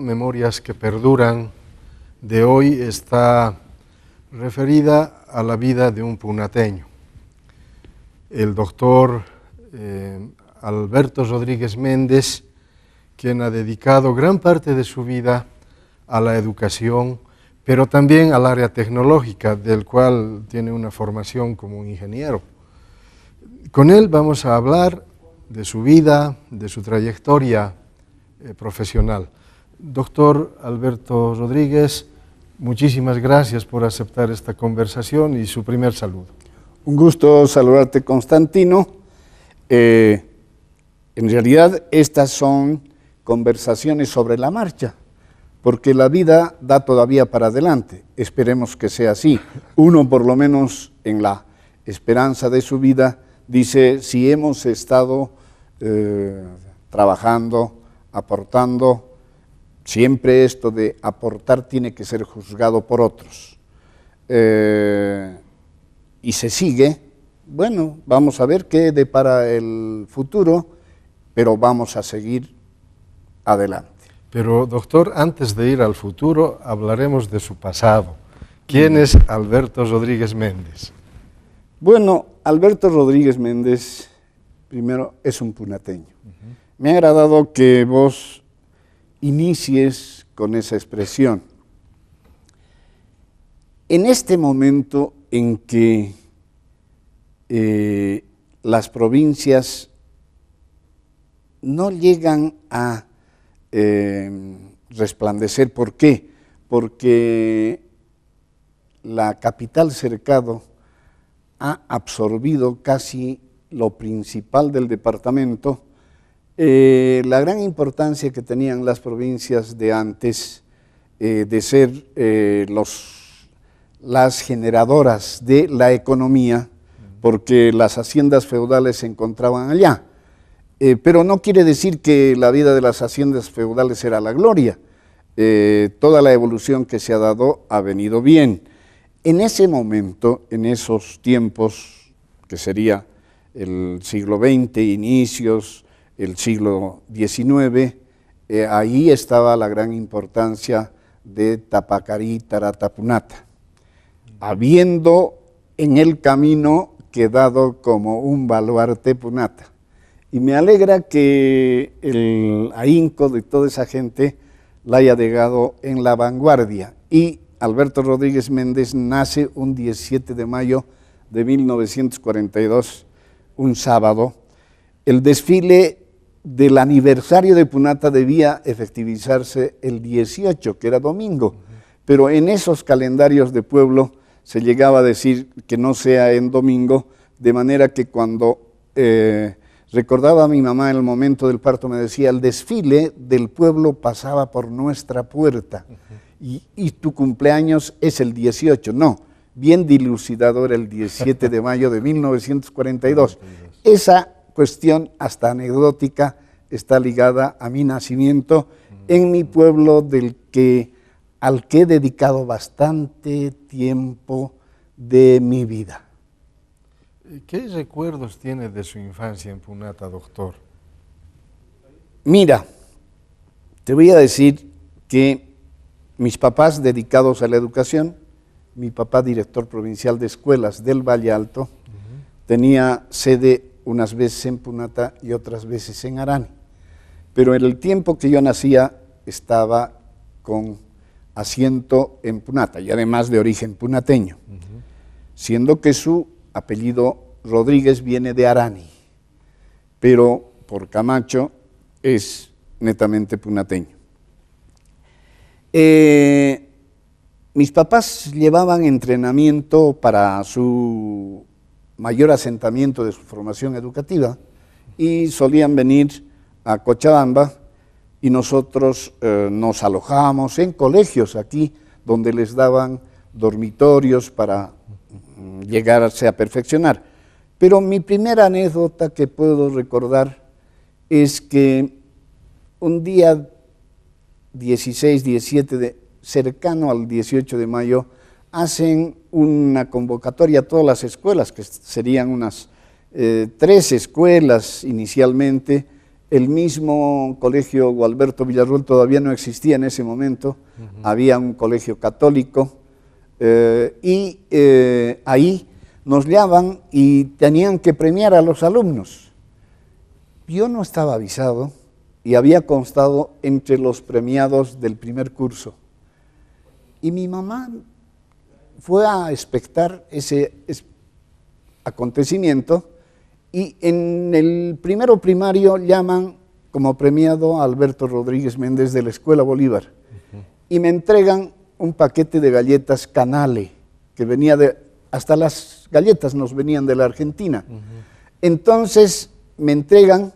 Memorias que Perduran, de hoy está referida a la vida de un punateño, el doctor Alberto Rodríguez Méndez, quien ha dedicado gran parte de su vida a la educación, pero también al área tecnológica, del cual tiene una formación como ingeniero. Con él vamos a hablar de su vida, de su trayectoria profesional. Doctor Alberto Rodríguez, muchísimas gracias por aceptar esta conversación y su primer saludo. Un gusto saludarte, Constantino. En realidad estas son conversaciones sobre la marcha, porque la vida da todavía para adelante. Esperemos que sea así. Uno, por lo menos en la esperanza de su vida, dice, si hemos estado trabajando, aportando, siempre esto de aportar tiene que ser juzgado por otros. Y se sigue, bueno, vamos a ver qué depara el futuro, pero vamos a seguir adelante. Pero, doctor, antes de ir al futuro, hablaremos de su pasado. ¿Quién es Alberto Rodríguez Méndez? Bueno, Alberto Rodríguez Méndez, primero, es un punateño. Me ha agradado que vos inicies con esa expresión. En este momento en que las provincias no llegan a resplandecer, ¿por qué? Porque la capital cercado ha absorbido casi lo principal del departamento. La gran importancia que tenían las provincias de antes de ser las generadoras de la economía, porque las haciendas feudales se encontraban allá. Pero no quiere decir que la vida de las haciendas feudales era la gloria. Toda la evolución que se ha dado ha venido bien. En ese momento, en esos tiempos, que sería el siglo XX, inicios, el siglo XIX, ahí estaba la gran importancia de Tapacarí, Taratapunata, habiendo en el camino quedado como un baluarte Punata. Y me alegra que el ahínco de toda esa gente la haya dejado en la vanguardia. Y Alberto Rodríguez Méndez nace un 17 de mayo de 1942, un sábado. El desfile del aniversario de Punata debía efectivizarse el 18, que era domingo, pero en esos calendarios de pueblo se llegaba a decir que no sea en domingo, de manera que cuando recordaba a mi mamá en el momento del parto, me decía, el desfile del pueblo pasaba por nuestra puerta y tu cumpleaños es el 18. No, bien dilucidador el 17 de mayo de 1942. Esa cuestión, hasta anecdótica, está ligada a mi nacimiento en mi pueblo al que he dedicado bastante tiempo de mi vida. ¿Qué recuerdos tiene de su infancia en Punata, doctor? Mira, te voy a decir que mis papás dedicados a la educación, mi papá director provincial de escuelas del Valle Alto, tenía sede unas veces en Punata y otras veces en Arani, pero en el tiempo que yo nacía estaba con asiento en Punata y además de origen punateño, siendo que su apellido Rodríguez viene de Arani, pero por Camacho es netamente punateño. Mis papás llevaban entrenamiento para su mayor asentamiento de su formación educativa y solían venir a Cochabamba y nosotros nos alojábamos en colegios aquí donde les daban dormitorios para llegarse a perfeccionar. Pero mi primera anécdota que puedo recordar es que un día 16, 17, cercano al 18 de mayo, hacen una convocatoria a todas las escuelas, que serían unas 3 escuelas inicialmente, el mismo colegio Gualberto Villarroel todavía no existía en ese momento, había un colegio católico, y ahí nos llamaban y tenían que premiar a los alumnos. Yo no estaba avisado y había constado entre los premiados del primer curso. Y mi mamá fue a expectar ese acontecimiento y en el primero primario llaman como premiado a Alberto Rodríguez Méndez de la Escuela Bolívar y me entregan un paquete de galletas Canale, que venía hasta las galletas nos venían de la Argentina. Entonces me entregan,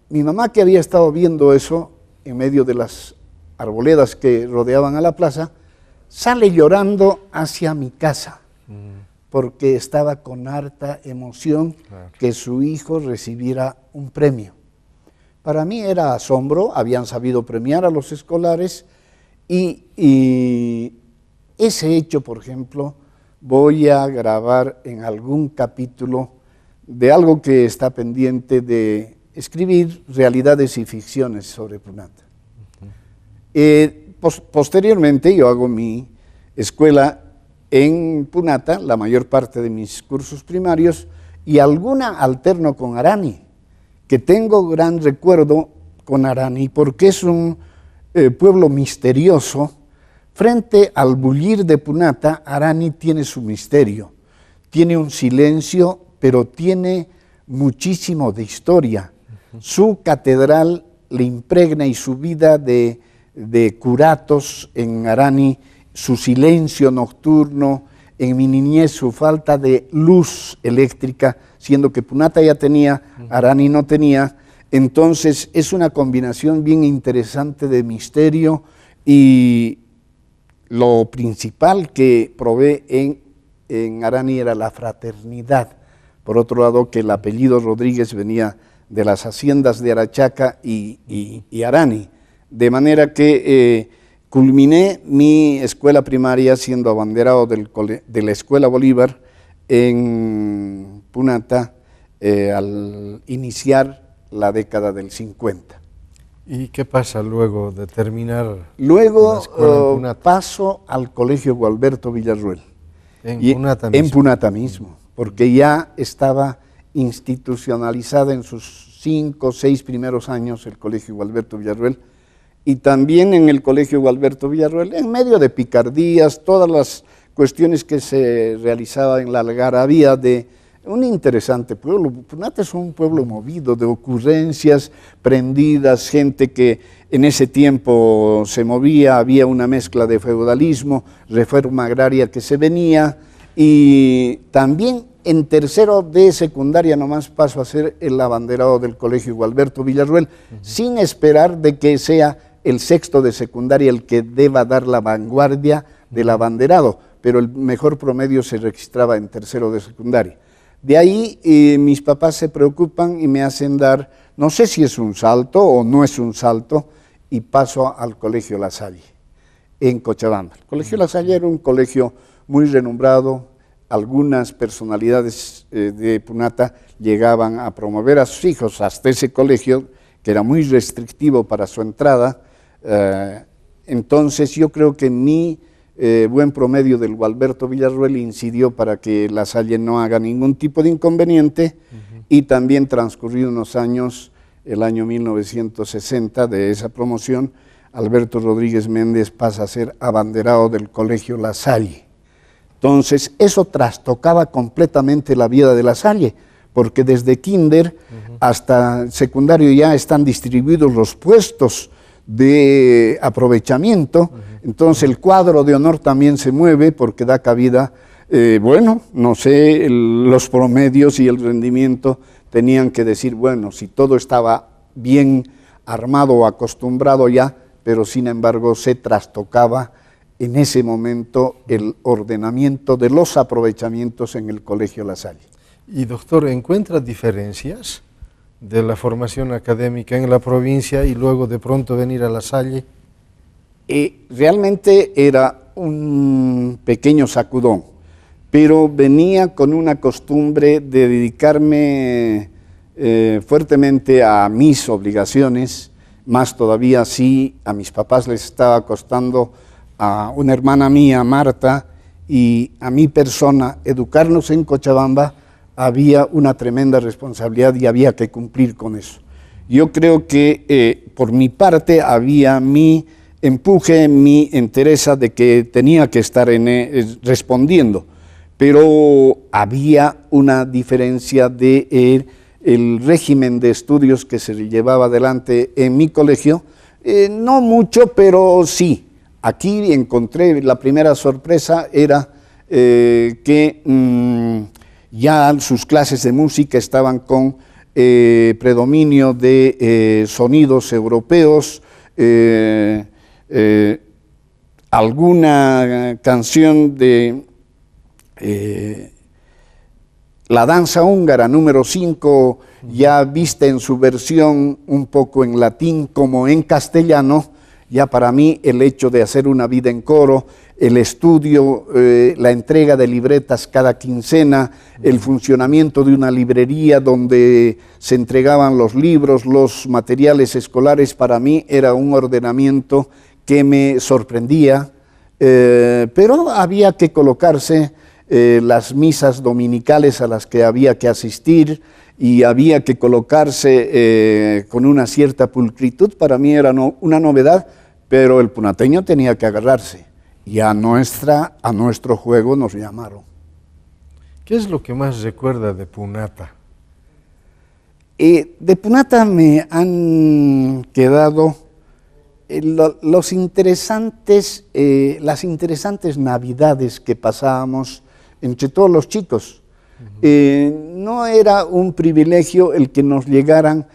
mi mamá que había estado viendo eso en medio de las arboledas que rodeaban a la plaza, sale llorando hacia mi casa, porque estaba con harta emoción que su hijo recibiera un premio. Para mí era asombro, habían sabido premiar a los escolares y ese hecho, por ejemplo, voy a grabar en algún capítulo de algo que está pendiente de escribir, realidades y ficciones sobre Punata. Posteriormente yo hago mi escuela en Punata, la mayor parte de mis cursos primarios, y alguna alterno con Arani, que tengo gran recuerdo con Arani, porque es un pueblo misterioso. Frente al bullir de Punata, Arani tiene su misterio, tiene un silencio, pero tiene muchísimo de historia. Su catedral le impregna y su vida de curatos en Arani, su silencio nocturno, en mi niñez su falta de luz eléctrica, siendo que Punata ya tenía, Arani no tenía. Entonces es una combinación bien interesante de misterio y lo principal que probé en Arani era la fraternidad. Por otro lado, que el apellido Rodríguez venía de las haciendas de Arachaca y Arani. De manera que culminé mi escuela primaria siendo abanderado de la Escuela Bolívar en Punata al iniciar la década del 50. ¿Y qué pasa luego de terminar Luego la escuela en Punata? Paso al Colegio Gualberto Villarroel. En Punata mismo. En Punata mismo, porque ya estaba institucionalizada en sus 5 o 6 primeros años el Colegio Gualberto Villarroel, y también en el Colegio Gualberto Villarroel, en medio de picardías, todas las cuestiones que se realizaban en la algarabía de un interesante pueblo. Punata es un pueblo movido de ocurrencias prendidas, gente que en ese tiempo se movía, había una mezcla de feudalismo, reforma agraria que se venía, y también en tercero de secundaria nomás paso a ser el abanderado del Colegio Gualberto Villarroel, sin esperar de que sea el sexto de secundaria el que deba dar la vanguardia del abanderado, pero el mejor promedio se registraba en tercero de secundaria. De ahí mis papás se preocupan y me hacen dar, no sé si es un salto o no es un salto, y paso al Colegio La Salle, en Cochabamba. El Colegio La Salle era un colegio muy renombrado, algunas personalidades de Punata llegaban a promover a sus hijos hasta ese colegio, que era muy restrictivo para su entrada. Entonces yo creo que mi buen promedio del Gualberto Villarroel incidió para que La Salle no haga ningún tipo de inconveniente, y también transcurridos unos años, el año 1960 de esa promoción, Alberto Rodríguez Méndez pasa a ser abanderado del Colegio La Salle. Entonces eso trastocaba completamente la vida de La Salle, porque desde kinder hasta secundario ya están distribuidos los puestos de aprovechamiento. Entonces el cuadro de honor también se mueve porque da cabida, bueno, no sé, los promedios y el rendimiento tenían que decir, bueno, si todo estaba bien armado o acostumbrado ya, pero sin embargo se trastocaba en ese momento el ordenamiento de los aprovechamientos en el Colegio La Salle. Y doctor, ¿encuentra diferencias de la formación académica en la provincia y luego de pronto venir a La Salle? Realmente era un pequeño sacudón, pero venía con una costumbre de dedicarme fuertemente a mis obligaciones, más todavía si a mis papás les estaba costando, a una hermana mía, Marta, y a mi persona, educarnos en Cochabamba, había una tremenda responsabilidad y había que cumplir con eso. Yo creo que por mi parte había mi empuje, mi entereza de que tenía que estar respondiendo, pero había una diferencia de el régimen de estudios que se llevaba adelante en mi colegio, no mucho, pero sí. Aquí encontré, la primera sorpresa era que ya sus clases de música estaban con predominio de sonidos europeos, alguna canción de la danza húngara número 5, ya vista en su versión un poco en latín como en castellano. Ya para mí el hecho de hacer una vida en coro, el estudio, la entrega de libretas cada quincena, el funcionamiento de una librería donde se entregaban los libros, los materiales escolares, para mí era un ordenamiento que me sorprendía, pero había que colocarse las misas dominicales a las que había que asistir y había que colocarse con una cierta pulcritud. Para mí era una novedad, pero el punateño tenía que agarrarse y a nuestro juego nos llamaron. ¿Qué es lo que más recuerda de Punata? De Punata me han quedado las interesantes navidades que pasábamos entre todos los chicos. No era un privilegio el que nos llegaran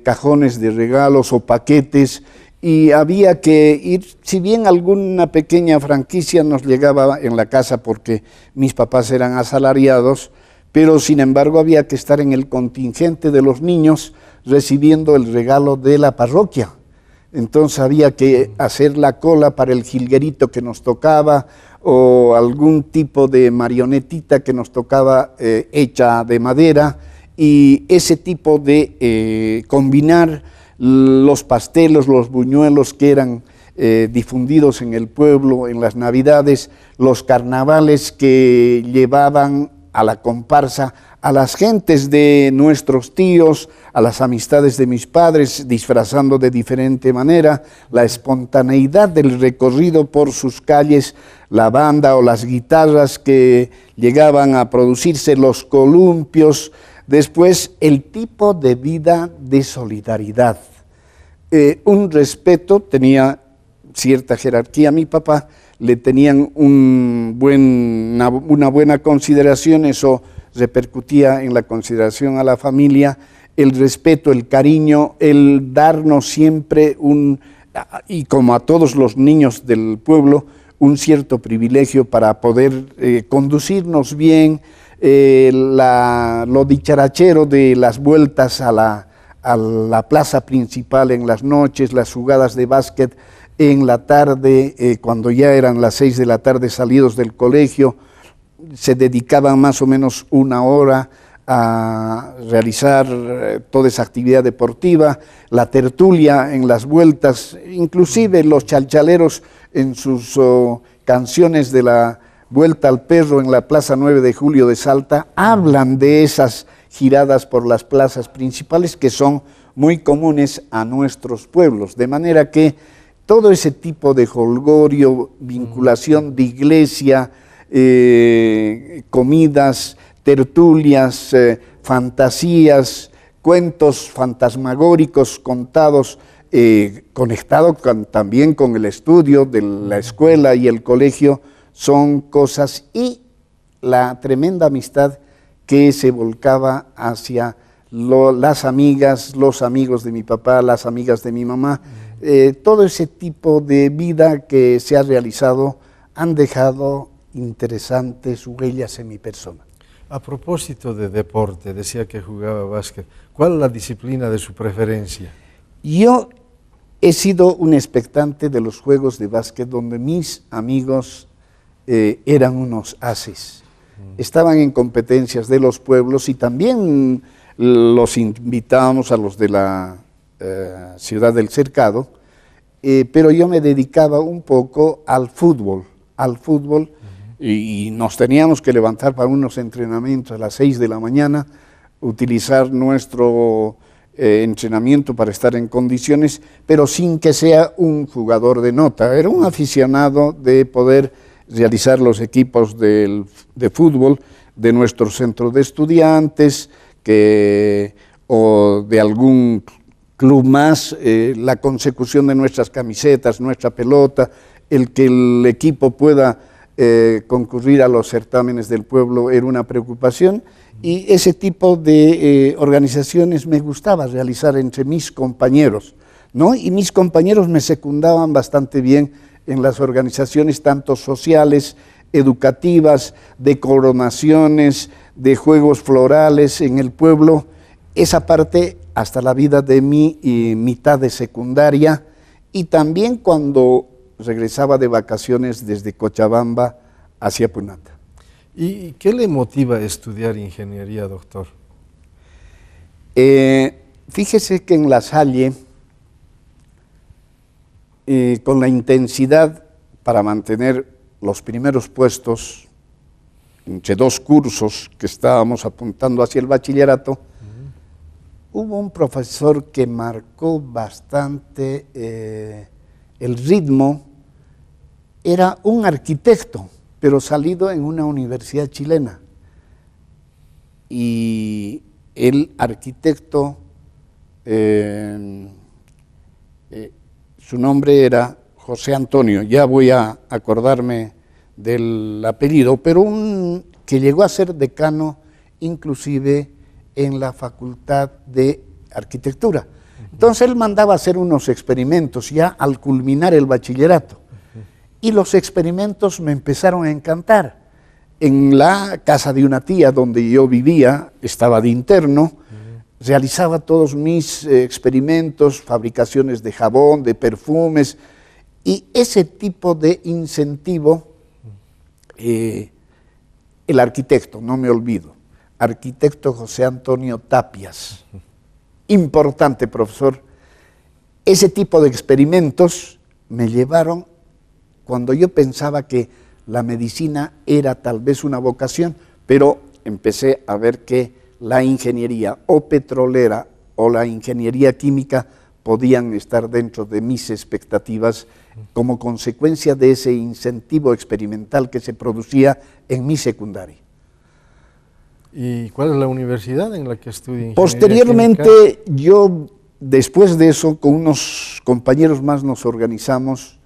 cajones de regalos o paquetes, y había que ir, si bien alguna pequeña franquicia nos llegaba en la casa porque mis papás eran asalariados, pero sin embargo había que estar en el contingente de los niños recibiendo el regalo de la parroquia. Entonces había que hacer la cola para el jilguerito que nos tocaba o algún tipo de marionetita que nos tocaba hecha de madera, y ese tipo de combinar los pastelos, los buñuelos que eran difundidos en el pueblo en las Navidades, los carnavales que llevaban a la comparsa a las gentes de nuestros tíos, a las amistades de mis padres, disfrazando de diferente manera, la espontaneidad del recorrido por sus calles, la banda o las guitarras que llegaban a producirse, los columpios, después el tipo de vida de solidaridad. Un respeto, tenía cierta jerarquía. A mi papá le tenían una buena consideración, eso repercutía en la consideración a la familia, el respeto, el cariño, el darnos siempre y como a todos los niños del pueblo, un cierto privilegio para poder conducirnos bien, lo dicharachero de las vueltas a la plaza principal en las noches, las jugadas de básquet en la tarde, cuando ya eran las 6 de la tarde salidos del colegio, se dedicaban más o menos una hora a realizar toda esa actividad deportiva, la tertulia en las vueltas, inclusive los chalchaleros en sus canciones de la Vuelta al Perro en la Plaza 9 de Julio de Salta, hablan de esas giradas por las plazas principales que son muy comunes a nuestros pueblos, de manera que todo ese tipo de jolgorio, vinculación de iglesia, comidas, tertulias, fantasías, cuentos fantasmagóricos contados, conectado también con el estudio de la escuela y el colegio, son cosas, y la tremenda amistad que se volcaba hacia las amigas, los amigos de mi papá, las amigas de mi mamá, todo ese tipo de vida que se ha realizado han dejado interesantes huellas en mi persona. A propósito de deporte, decía que jugaba básquet, ¿cuál es la disciplina de su preferencia? Yo he sido un expectante de los juegos de básquet donde mis amigos eran unos ases. Estaban en competencias de los pueblos y también los invitábamos a los de la ciudad del Cercado, pero yo me dedicaba un poco al fútbol, y nos teníamos que levantar para unos entrenamientos a las 6 de la mañana, utilizar nuestro entrenamiento para estar en condiciones, pero sin que sea un jugador de nota. Era un aficionado de poder realizar los equipos de fútbol de nuestro centro de estudiantes o de algún club más, la consecución de nuestras camisetas, nuestra pelota, el que el equipo pueda concurrir a los certámenes del pueblo era una preocupación, y ese tipo de organizaciones me gustaba realizar entre mis compañeros, ¿no? Y mis compañeros me secundaban bastante bien en las organizaciones tanto sociales, educativas, de coronaciones, de juegos florales en el pueblo. Esa parte hasta la vida de mi mitad de secundaria, y también cuando regresaba de vacaciones desde Cochabamba hacia Punata. ¿Y qué le motiva a estudiar ingeniería, doctor? Fíjese que en La Salle, con la intensidad para mantener los primeros puestos entre dos cursos que estábamos apuntando hacia el bachillerato, hubo un profesor que marcó bastante el ritmo. Era un arquitecto, pero salido en una universidad chilena. Y el arquitecto, su nombre era José Antonio, ya voy a acordarme del apellido, pero que llegó a ser decano inclusive en la Facultad de Arquitectura. Entonces él mandaba hacer unos experimentos ya al culminar el bachillerato. Y los experimentos me empezaron a encantar. En la casa de una tía donde yo vivía, estaba de interno, realizaba todos mis experimentos, fabricaciones de jabón, de perfumes, y ese tipo de incentivo, el arquitecto, no me olvido, arquitecto José Antonio Tapias, importante profesor, ese tipo de experimentos me llevaron cuando yo pensaba que la medicina era tal vez una vocación, pero empecé a ver que la ingeniería o petrolera o la ingeniería química podían estar dentro de mis expectativas como consecuencia de ese incentivo experimental que se producía en mi secundaria. ¿Y cuál es la universidad en la que estudia ingeniería Posteriormente, química? yo, después de eso, con unos compañeros más nos organizamos,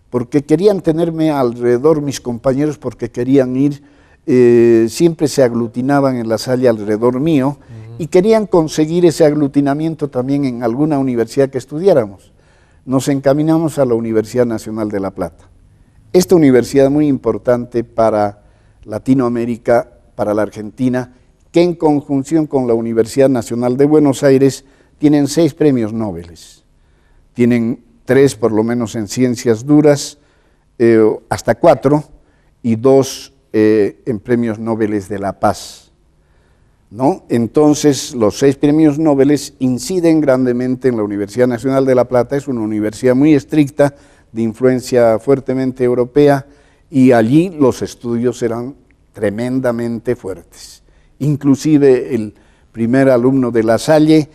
porque querían tenerme alrededor mis compañeros, porque querían ir, siempre se aglutinaban en La Salle alrededor mío, y querían conseguir ese aglutinamiento también en alguna universidad que estudiáramos. Nos encaminamos a la Universidad Nacional de La Plata. Esta universidad muy importante para Latinoamérica, para la Argentina, que en conjunción con la Universidad Nacional de Buenos Aires tienen 6 premios Nobel. Tienen 3 por lo menos en ciencias duras, hasta 4, y 2 en premios Nobel de la Paz, ¿no? Entonces, los 6 premios Nobel inciden grandemente en la Universidad Nacional de La Plata. Es una universidad muy estricta, de influencia fuertemente europea, y allí los estudios eran tremendamente fuertes. Inclusive el primer alumno de La Salle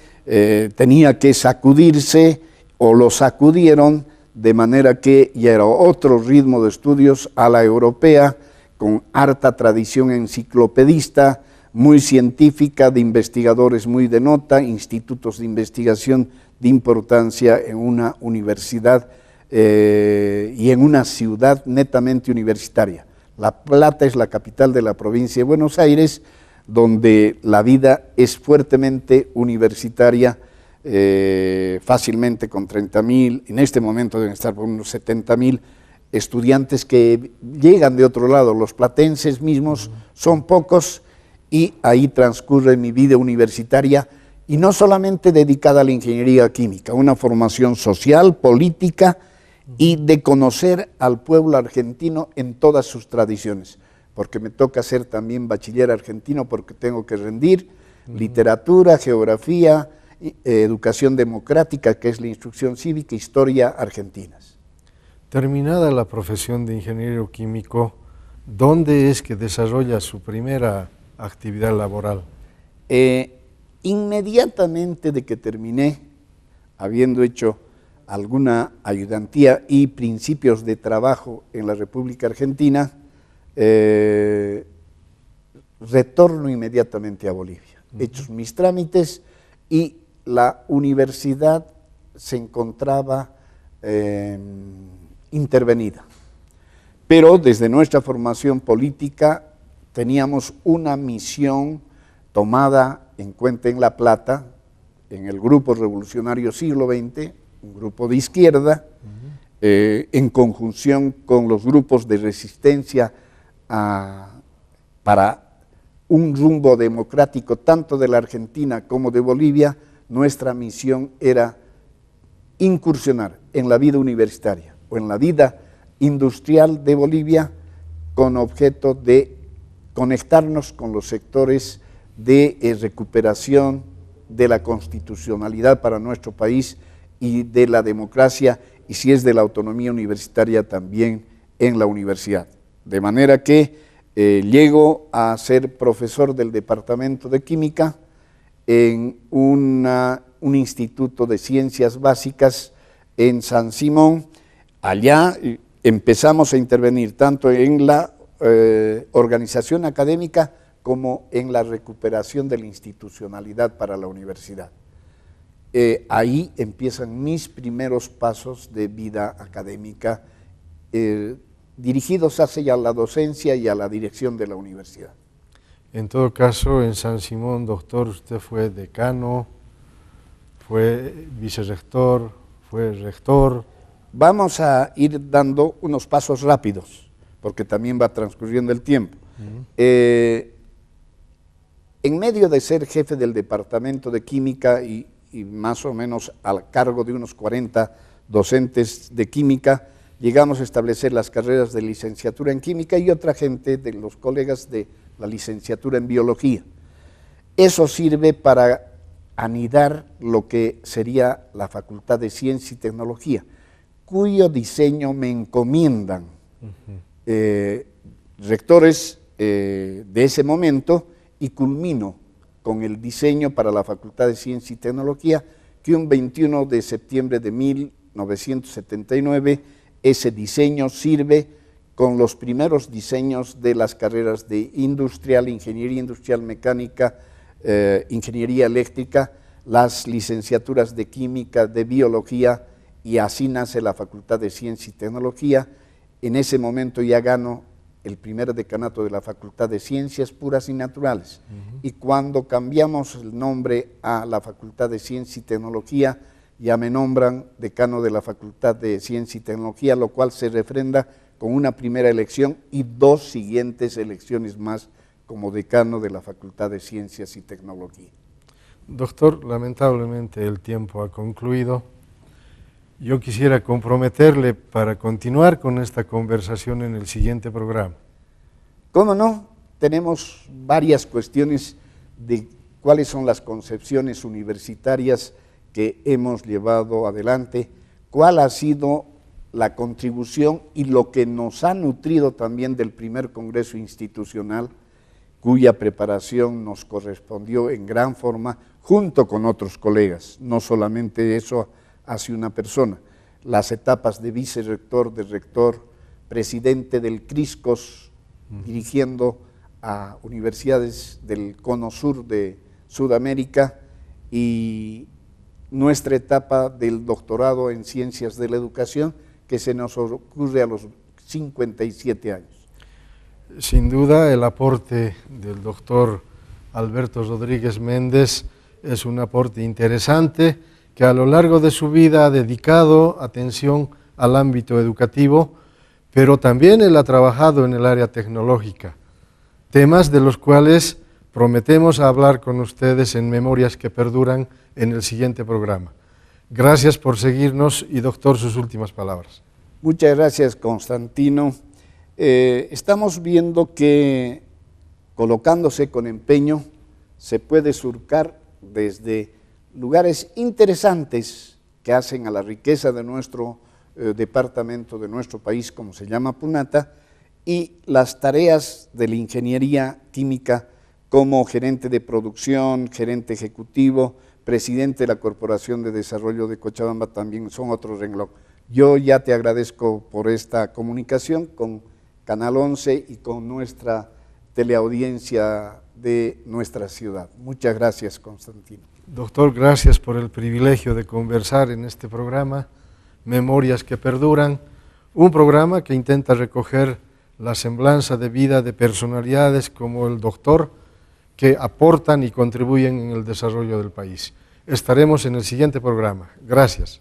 tenía que sacudirse, o lo sacudieron, de manera que ya era otro ritmo de estudios a la europea, con harta tradición enciclopedista, muy científica, de investigadores muy de nota, institutos de investigación de importancia en una universidad y en una ciudad netamente universitaria. La Plata es la capital de la provincia de Buenos Aires, donde la vida es fuertemente universitaria, fácilmente con 30.000, en este momento deben estar por unos 70.000 estudiantes que llegan de otro lado. Los platenses mismos son pocos, y ahí transcurre mi vida universitaria, y no solamente dedicada a la ingeniería química, una formación social, política, y de conocer al pueblo argentino en todas sus tradiciones, porque me toca ser también bachiller argentino, porque tengo que rendir literatura, geografía, educación democrática, que es la instrucción cívica, historia argentinas. Terminada la profesión de ingeniero químico, ¿dónde es que desarrolla su primera actividad laboral? Inmediatamente de que terminé, habiendo hecho alguna ayudantía y principios de trabajo en la República Argentina, retorno inmediatamente a Bolivia. Hechos mis trámites, y la universidad se encontraba intervenida. Pero desde nuestra formación política teníamos una misión tomada en cuenta en La Plata, en el Grupo Revolucionario Siglo XX, un grupo de izquierda, en conjunción con los grupos de resistencia para un rumbo democrático tanto de la Argentina como de Bolivia. Nuestra misión era incursionar en la vida universitaria o en la vida industrial de Bolivia con objeto de conectarnos con los sectores de recuperación de la constitucionalidad para nuestro país y de la democracia, y si es de la autonomía universitaria también en la universidad. De manera que llego a ser profesor del Departamento de Química en un instituto de ciencias básicas en San Simón. Allá empezamos a intervenir tanto en la organización académica como en la recuperación de la institucionalidad para la universidad. Ahí empiezan mis primeros pasos de vida académica, dirigidos hacia la docencia y a la dirección de la universidad. En todo caso, en San Simón, doctor, usted fue decano, fue vicerrector, fue rector. Vamos a ir dando unos pasos rápidos, porque también va transcurriendo el tiempo. En medio de ser jefe del Departamento de Química y más o menos al cargo de unos 40 docentes de química, llegamos a establecer las carreras de licenciatura en química y otra gente de los colegas de la licenciatura en biología. Eso sirve para anidar lo que sería la Facultad de Ciencia y Tecnología, cuyo diseño me encomiendan rectores de ese momento, y culmino con el diseño para la Facultad de Ciencia y Tecnología, que un 21 de septiembre de 1979, ese diseño sirve con los primeros diseños de las carreras de industrial, ingeniería industrial mecánica, ingeniería eléctrica, las licenciaturas de química, de biología, y así nace la Facultad de Ciencia y Tecnología. En ese momento ya gano el primer decanato de la Facultad de Ciencias Puras y Naturales. Y cuando cambiamos el nombre a la Facultad de Ciencia y Tecnología, ya me nombran decano de la Facultad de Ciencia y Tecnología, lo cual se refrenda con una primera elección y 2 siguientes elecciones más como decano de la Facultad de Ciencias y Tecnología. Doctor, lamentablemente el tiempo ha concluido. Yo quisiera comprometerle para continuar con esta conversación en el siguiente programa. ¿Cómo no? Tenemos varias cuestiones de cuáles son las concepciones universitarias que hemos llevado adelante, cuál ha sido la contribución y lo que nos ha nutrido también del primer Congreso Institucional, cuya preparación nos correspondió en gran forma junto con otros colegas. No solamente eso hace una persona, las etapas de vicerrector, de rector, presidente del CRISCOS, dirigiendo a universidades del cono sur de Sudamérica, y nuestra etapa del doctorado en Ciencias de la Educación, que se nos ocurre a los 57 años. Sin duda, el aporte del doctor Alberto Rodríguez Méndez es un aporte interesante, que a lo largo de su vida ha dedicado atención al ámbito educativo, pero también él ha trabajado en el área tecnológica, temas de los cuales prometemos hablar con ustedes en Memorias que Perduran en el siguiente programa. Gracias por seguirnos y, doctor, sus últimas palabras. Muchas gracias, Constantino. Estamos viendo que, colocándose con empeño, se puede surcar desde lugares interesantes que hacen a la riqueza de nuestro departamento, de nuestro país, como se llama Punata, y las tareas de la ingeniería química como gerente de producción, gerente ejecutivo, presidente de la Corporación de Desarrollo de Cochabamba también son otro renglón. Yo ya te agradezco por esta comunicación con Canal 11 y con nuestra teleaudiencia de nuestra ciudad. Muchas gracias, Constantino. Doctor, gracias por el privilegio de conversar en este programa, Memorias que Perduran, un programa que intenta recoger la semblanza de vida de personalidades como el doctor, que aportan y contribuyen en el desarrollo del país. Estaremos en el siguiente programa. Gracias.